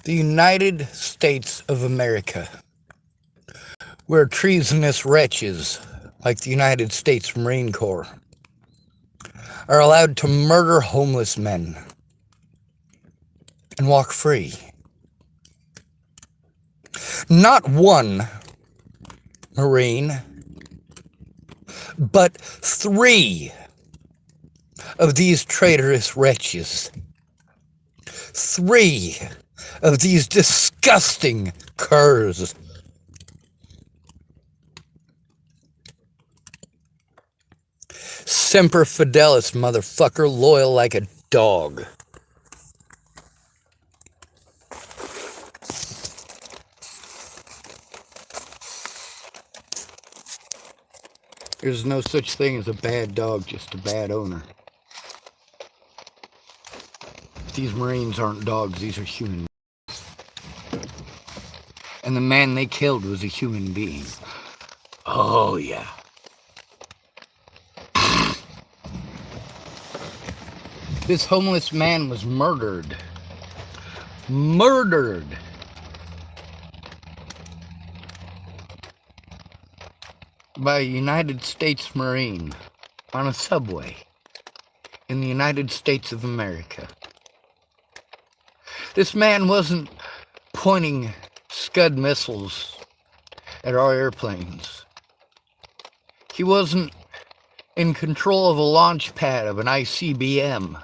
The United States of America, where treasonous wretches like the United States Marine Corps are allowed to murder homeless men and walk free. Not one Marine, but 3 of these traitorous wretches, 3 of these disgusting curs Semper Fidelis, motherfucker, loyal like a dog. There's no such thing as a bad dog, just a bad owner. These Marines aren't dogs, these are human beings. And the man they killed was a human being. Oh, yeah. This homeless man was murdered. Murdered. By a United States Marine on a subway in the United States of America. This man wasn't pointing Scud missiles at our airplanes. He wasn't in control of a launch pad of an ICBM.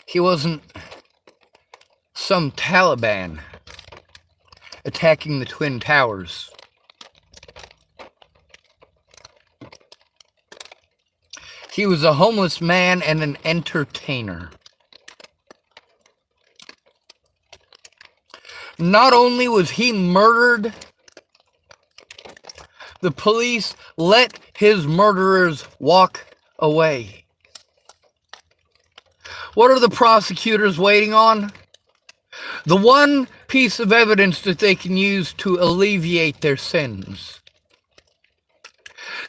He wasn't some Taliban attacking the Twin Towers. He was a homeless man and an entertainer. Not only was he murdered, the police let his murderers walk away. What are the prosecutors waiting on? The one piece of evidence that they can use to alleviate their sins.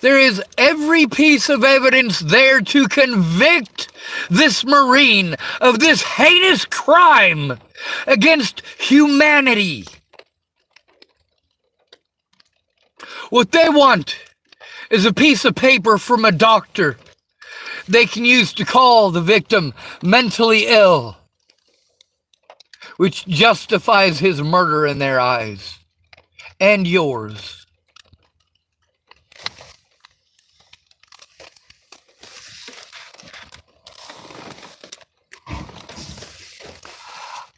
There is every piece of evidence there to convict this Marine of this heinous crime against humanity. What they want is a piece of paper from a doctor they can use to call the victim mentally ill, which justifies his murder in their eyes and yours.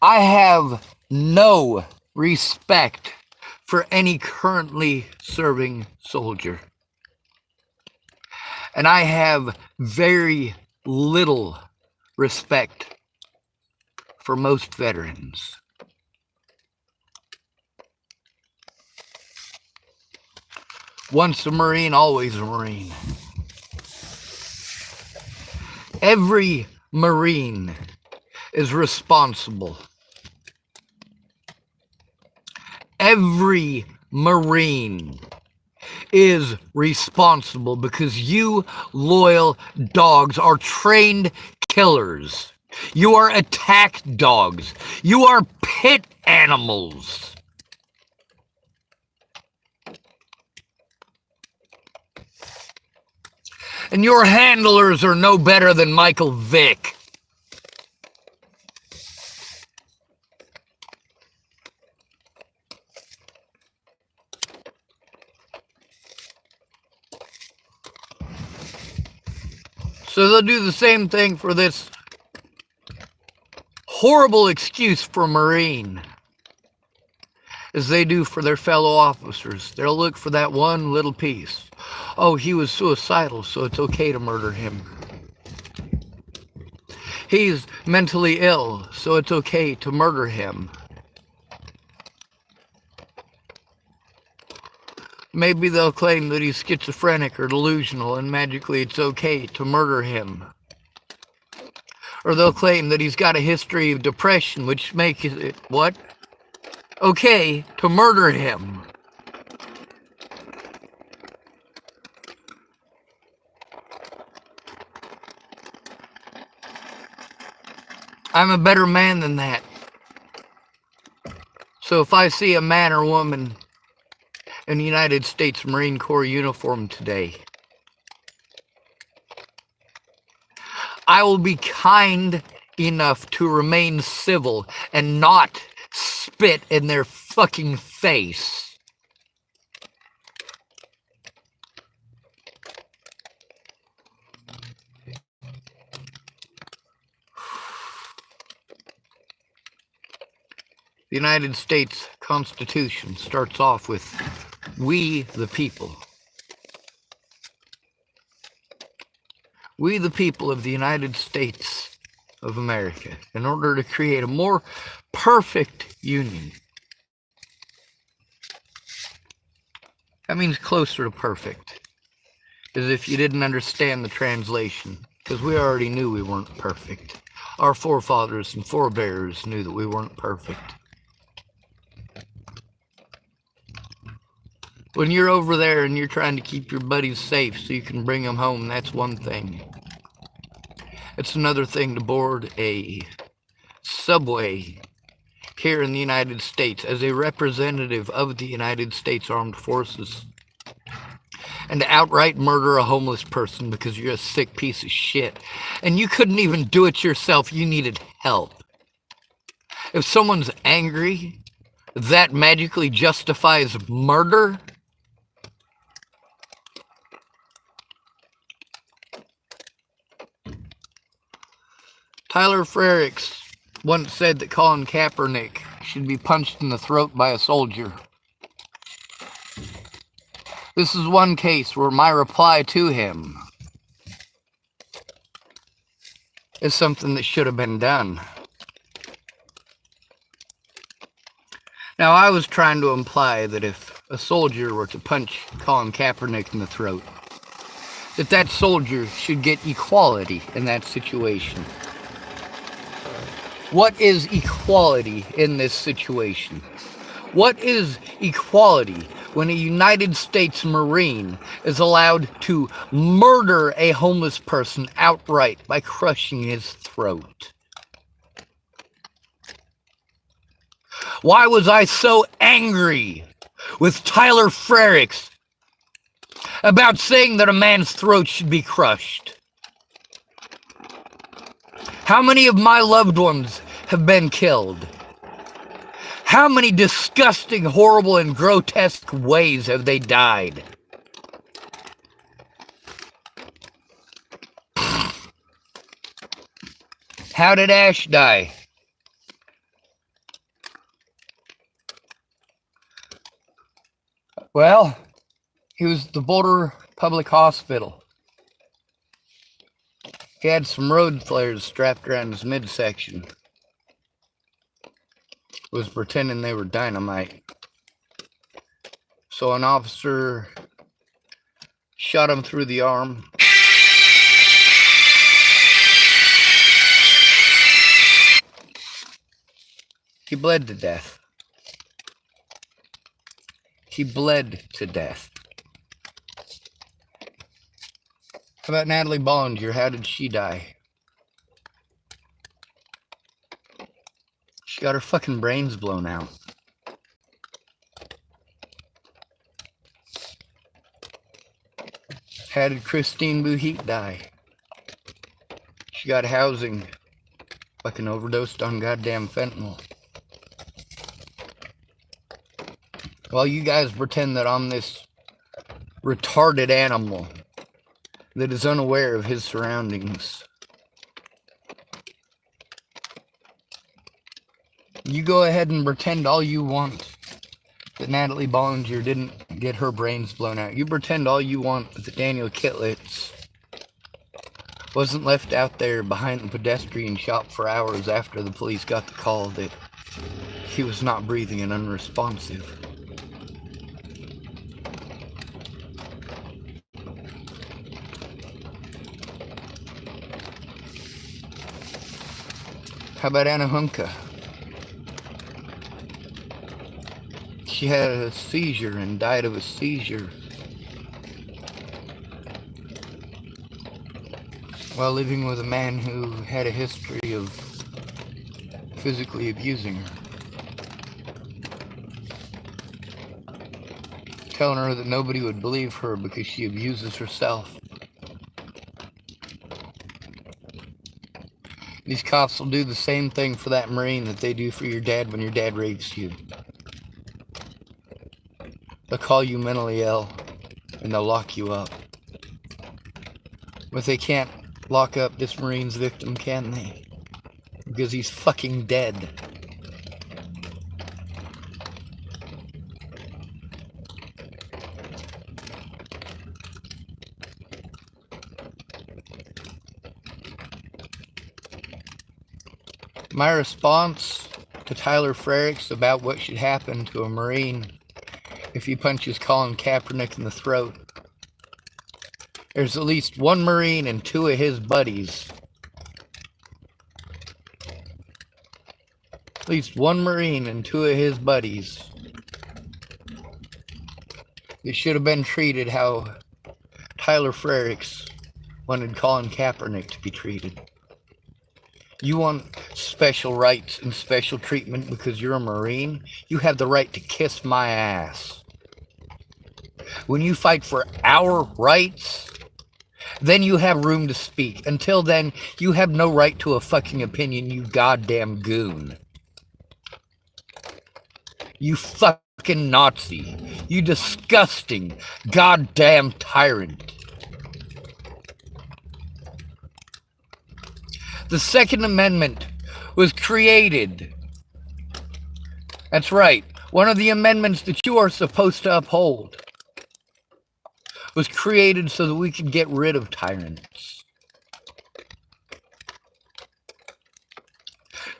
I have no respect for any currently serving soldier. And I have very little respect for most veterans. Once a Marine, always a Marine. Every Marine is responsible. Every Marine is responsible because you loyal dogs are trained killers. You are attack dogs. You are pit animals. And your handlers are no better than Michael Vick. So they'll do the same thing for this horrible excuse for Marine as they do for their fellow officers. They'll look for that one little piece. Oh, he was suicidal, so it's okay to murder him. He's mentally ill, so it's okay to murder him. Maybe they'll claim that he's schizophrenic or delusional, and magically it's okay to murder him. Or they'll claim that he's got a history of depression, which makes it, what? Okay to murder him. I'm a better man than that. So if I see a man or woman in the United States Marine Corps uniform today, I will be kind enough to remain civil and not spit in their fucking face. The United States Constitution starts off with, "We the people." We the people of the United States of America, in order to create a more perfect union. That means closer to perfect, as if you didn't understand the translation, because we already knew we weren't perfect. Our forefathers and forebears knew that we weren't perfect. When you're over there and you're trying to keep your buddies safe so you can bring them home, that's one thing. It's another thing to board a subway here in the United States as a representative of the United States Armed Forces and to outright murder a homeless person because you're a sick piece of shit. And you couldn't even do it yourself, you needed help. If someone's angry, that magically justifies murder? Tyler Frericks once said that Colin Kaepernick should be punched in the throat by a soldier. This is one case where my reply to him is something that should have been done. Now, I was trying to imply that if a soldier were to punch Colin Kaepernick in the throat, that soldier should get equality in that situation. What is equality in this situation? What is equality when a United States Marine is allowed to murder a homeless person outright by crushing his throat? Why was I so angry with Tyler Frericks about saying that a man's throat should be crushed? How many of my loved ones have been killed? How many disgusting, horrible, and grotesque ways have they died? How did Ash die? Well, he was at the Boulder Public Hospital. He had some road flares strapped around his midsection. Was pretending they were dynamite. So an officer shot him through the arm. He bled to death. He bled to death. How about Natalie Bollinger? How did she die? She got her fucking brains blown out. How did Christine Bouhit die? She got housing. Fucking overdosed on goddamn fentanyl. While you guys pretend that I'm this retarded animal that is unaware of his surroundings. You go ahead and pretend all you want that Natalie Bollinger didn't get her brains blown out. You pretend all you want that Daniel Kitlitz wasn't left out there behind the pedestrian shop for hours after the police got the call that he was not breathing and unresponsive. How about Anna Hunka? She had a seizure and died of a seizure while living with a man who had a history of physically abusing her. Telling her that nobody would believe her because she abuses herself. These cops will do the same thing for that Marine that they do for your dad when your dad rapes you. They'll call you mentally ill and they'll lock you up. But they can't lock up this Marine's victim, can they? Because he's fucking dead. My response to Tyler Frericks about what should happen to a Marine if he punches Colin Kaepernick in the throat. There's at least one Marine and two of his buddies. At least one Marine and two of his buddies. They should have been treated how Tyler Frericks wanted Colin Kaepernick to be treated. You want special rights and special treatment because you're a Marine? You have the right to kiss my ass. When you fight for our rights, then you have room to speak. Until then, you have no right to a fucking opinion, you goddamn goon. You fucking Nazi. You disgusting goddamn tyrant. The Second Amendment was created. That's right. One of the amendments that you are supposed to uphold was created so that we could get rid of tyrants.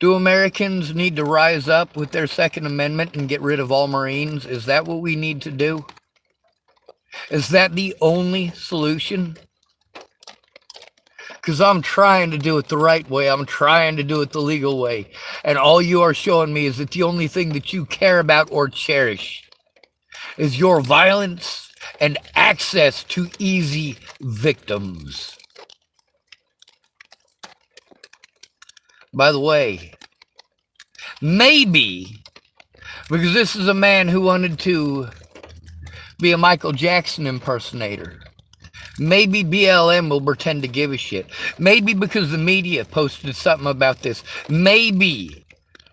Do Americans need to rise up with their Second Amendment and get rid of all Marines? Is that what we need to do? Is that the only solution? Because I'm trying to do it the right way. I'm trying to do it the legal way. And all you are showing me is that the only thing that you care about or cherish is your violence and access to easy victims. By the way, maybe, because this is a man who wanted to be a Michael Jackson impersonator, maybe BLM will pretend to give a shit. Maybe because the media posted something about this. Maybe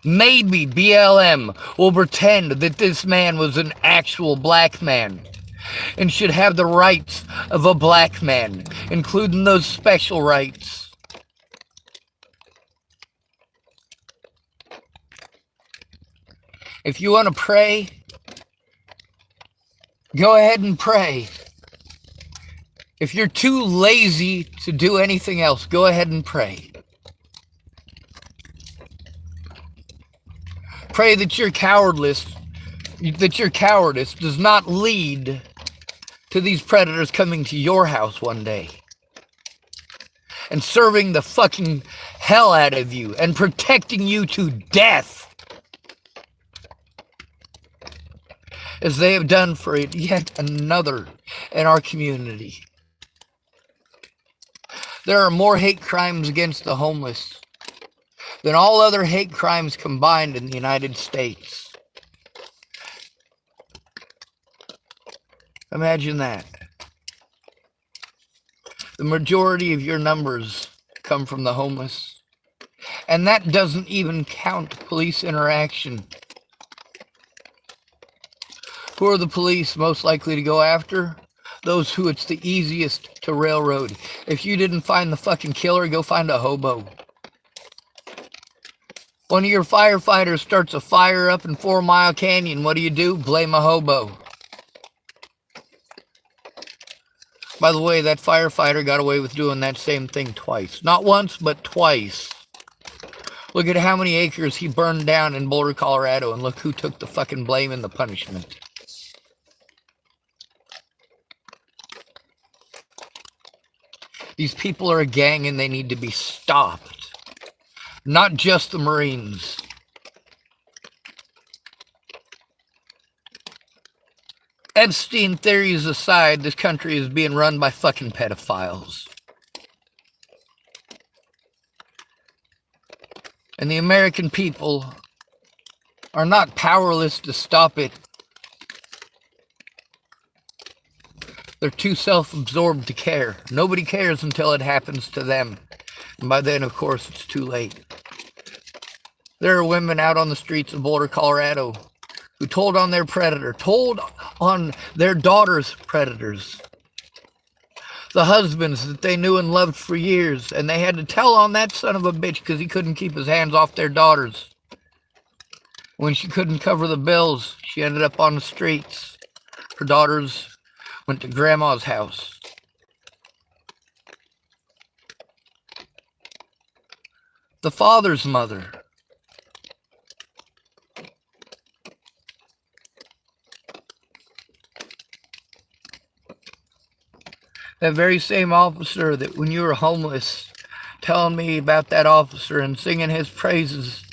BLM will pretend that this man was an actual black man and should have the rights of a black man, including those special rights. If you want to pray, go ahead and pray. If you're too lazy to do anything else, go ahead and pray. Pray that your cowardice does not lead to these predators coming to your house one day and serving the fucking hell out of you and protecting you to death, as they have done for yet another in our community. There are more hate crimes against the homeless than all other hate crimes combined in the United States. Imagine that. The majority of your numbers come from the homeless. And that doesn't even count police interaction. Who are the police most likely to go after? Those who it's the easiest to railroad. If you didn't find the fucking killer, go find a hobo. One of your firefighters starts a fire up in 4 Mile Canyon. What do? Blame a hobo. By the way, that firefighter got away with doing that same thing twice. Not once, but twice. Look at how many acres he burned down in Boulder, Colorado, and look who took the fucking blame and the punishment. These people are a gang and they need to be stopped. Not just the Marines. Epstein theories aside, this country is being run by fucking pedophiles. And the American people are not powerless to stop it. They're too self-absorbed to care. Nobody cares until it happens to them. And by then, of course, it's too late. There are women out on the streets of Boulder, Colorado, who told on their predator, told on their daughter's predators, the husbands that they knew and loved for years, and they had to tell on that son of a bitch because he couldn't keep his hands off their daughters. When she couldn't cover the bills, she ended up on the streets. Her daughters went to grandma's house. The father's mother. That very same officer that when you were homeless, telling me about that officer and singing his praises.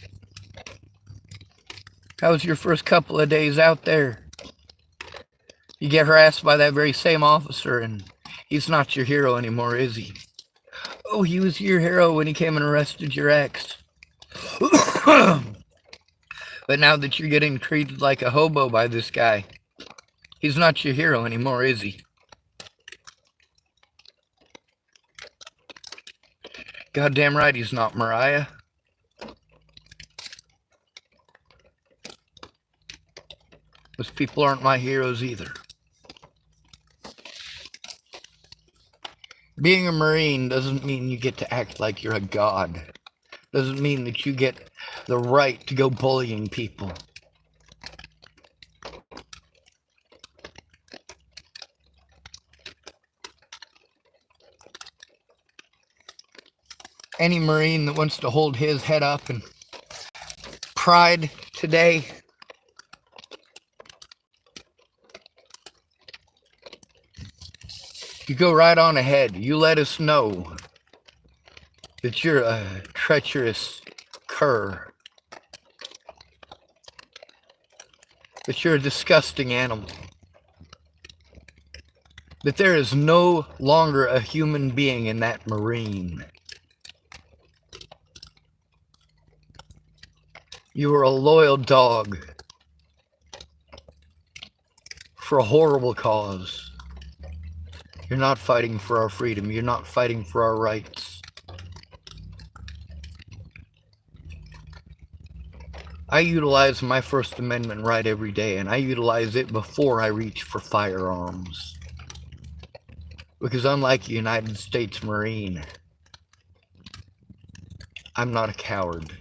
How was your first couple of days out there? You get harassed by that very same officer, and he's not your hero anymore, is he? Oh, he was your hero when he came and arrested your ex. But now that you're getting treated like a hobo by this guy, he's not your hero anymore, is he? Goddamn right he's not, Mariah. Those people aren't my heroes either. Being a Marine doesn't mean you get to act like you're a god. Doesn't mean that you get the right to go bullying people. Any Marine that wants to hold his head up in pride today, you go right on ahead. You let us know that you're a treacherous cur, that you're a disgusting animal, that there is no longer a human being in that Marine. You are a loyal dog for a horrible cause. You're not fighting for our freedom. You're not fighting for our rights. I utilize my First Amendment right every day, and I utilize it before I reach for firearms. Because unlike a United States Marine, I'm not a coward.